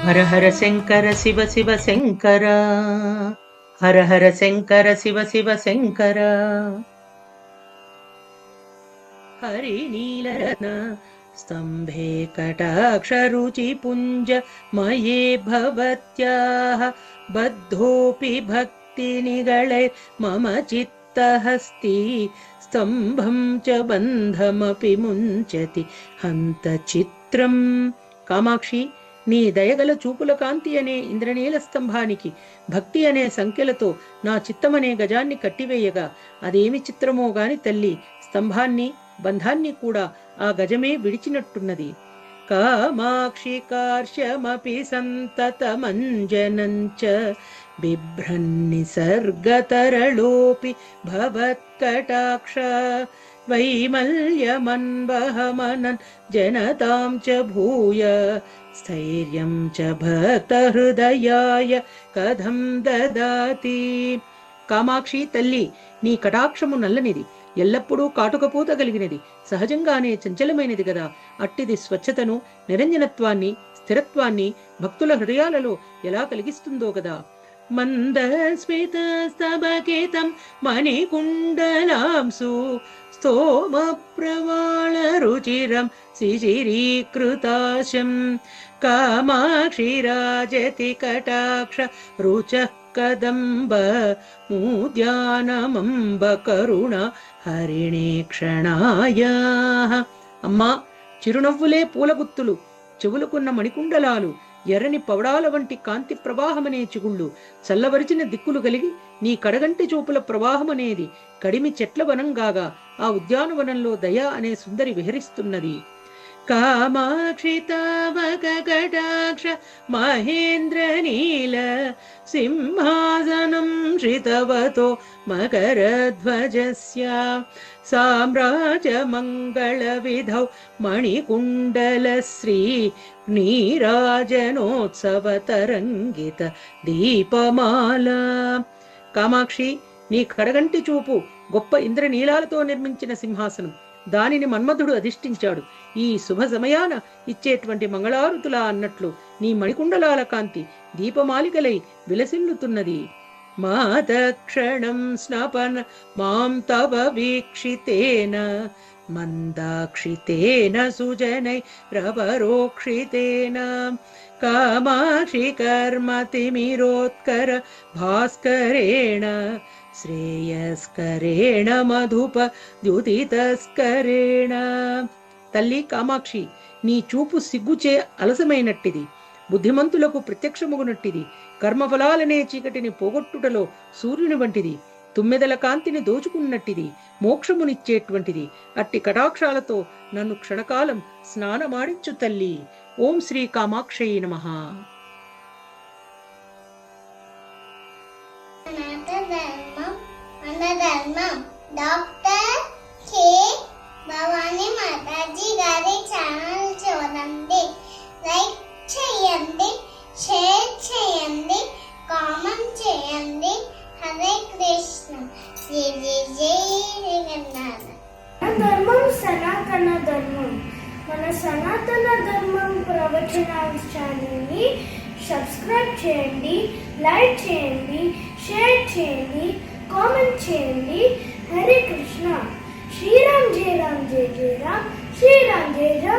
హర హర శంకర శివ శివ శంకర, హర హర శంకర శివ శివ శంకర. హరి నీలరత్న स्तंभे कटाक्षरुचिपुञ्ज मये भवत्याः बद्धोऽपि भक्तिनिगळे मम चित्तहस्ति स्तंभं च बन्धमपि मुञ्चति हन्त चित्रं. కామాక్షి, నీ దయగల చూపుల కాంతి అనే ఇంద్రనీల స్తంభానికి భక్తి అనే సంఖ్యలతో నా చిత్తమనే గజాన్ని కట్టివేయగా అదేమి చిత్రమో గాని తల్లి, స్తంభాన్ని బంధాన్ని కూడా ఆ గజమే విడిచినట్టున్నది. కామాక్షి కార్ష్యమపి సంతతమంజనంచ బిభ్రన్నిసర్గతరళోపి భవత్కటాక్ష వైమల్యమన్వహమనన్ జనతాం చ భూయ స్థైర్యం చ భక్తహృదయాయ కథం దదాతి. కామాక్షి తల్లి, నీ కటాక్షము నల్లనిది, ఎల్లప్పుడూ కాటుకపోత కలిగినది, సహజంగానే చంచలమైనది గదా. అట్టిది స్వచ్ఛతను, నిరంజనత్వాన్ని, స్థిరత్వాన్ని భక్తుల హృదయాలలో ఎలా కలిగిస్తుందో గదా. మందస్మిత స్తబకేతం మణికుండలాంసు స్తోమ ప్రవాళ రుచిరం శిశిరీకృతాశం కామాక్షి రాజతి కటాక్ష రుచ కదంబ మూద్యానమంబ కరుణ హరిణే క్షణాయ. అమ్మా, చిరునవ్వులే పూలగుత్తులు, చెవులకున్న మణికుండలాలు, ఎర్రని పవడాల వంటి కాంతి ప్రవాహమనే చిగుళ్ళు, చల్లవరిచిన దిక్కులు కలిగి నీ కడగంటి చూపుల ప్రవాహమనేది కడిమి చెట్ల వనంగాగా ఆ ఉద్యానవనంలో దయ అనే సుందరి విహరిస్తున్నది. కామాక్షి తావక కటాక్ష మహేంద్ర నీల సింహాసనం శ్రితవతో మకరధ్వజస్య సామ్రాజ్య మంగళ విధౌ మణికుండల శ్రీ నీరాజనోత్సవ తరంగిత దీపమాల. కామాక్షి, నీ కడగంటి చూపు గొప్ప ఇంద్రనీలాలతో నిర్మించిన సింహాసనం, దానిని మన్మధుడు అధిష్ఠించాడు. ఈ శుభ సమయాన ఇచ్చేటువంటి మంగళారుతులా అన్నట్లు నీ మణికుండలాల కాంతి దీపమాలికలై విలసిల్లుతున్నది. మాతక్షణం స్నపన మాం తవ వీక్షితేన మందాక్షితేన సుజనై రవరోక్షితేన కామాక్షి కర్మతిమిరోత్కర భాస్కరేణ శ్రేయస్కరేణ మధుప ద్యుతితస్కరేణ. తల్లి కామాక్షి, నీ చూపు సిగ్గుచే అలసమైనట్టిది, బుద్ధిమంతులకు ప్రత్యక్షముగునట్టిది, కర్మఫలాలనే చీకటిని పోగొట్టుటలో సూర్యుని వంటిది, తుమ్మెదల కాంతిని దోచుకున్నట్టిది, మోక్షమునిచ్చేటువంటిది. అట్టి కటాక్షాలతో నన్ను క్షణకాలం స్నానమాడించు తల్లి. ఓం శ్రీ కామాక్షయే నమః. డాక్టర్ కే భవానీ మాతాజీ గారి ఛానల్ చూడండి, లైక్ చేయండి, షేర్ చేయండి, కామెంట్ చేయండి. హరే కృష్ణ. జై జై జై జగన్నాథ. ధర్మం సనాతన ధర్మం. మన సనాతన ధర్మం ప్రవచనాల ఛానల్ని సబ్స్క్రైబ్ చేయండి, లైక్ చేయండి, షేర్ చేయండి, కామెంట్ చేయండి. హరే కృష్ణ. శ్రీరామ్ జయ రామ్ జయ జయ రామ్, శ్రీరామ్ జయ జయ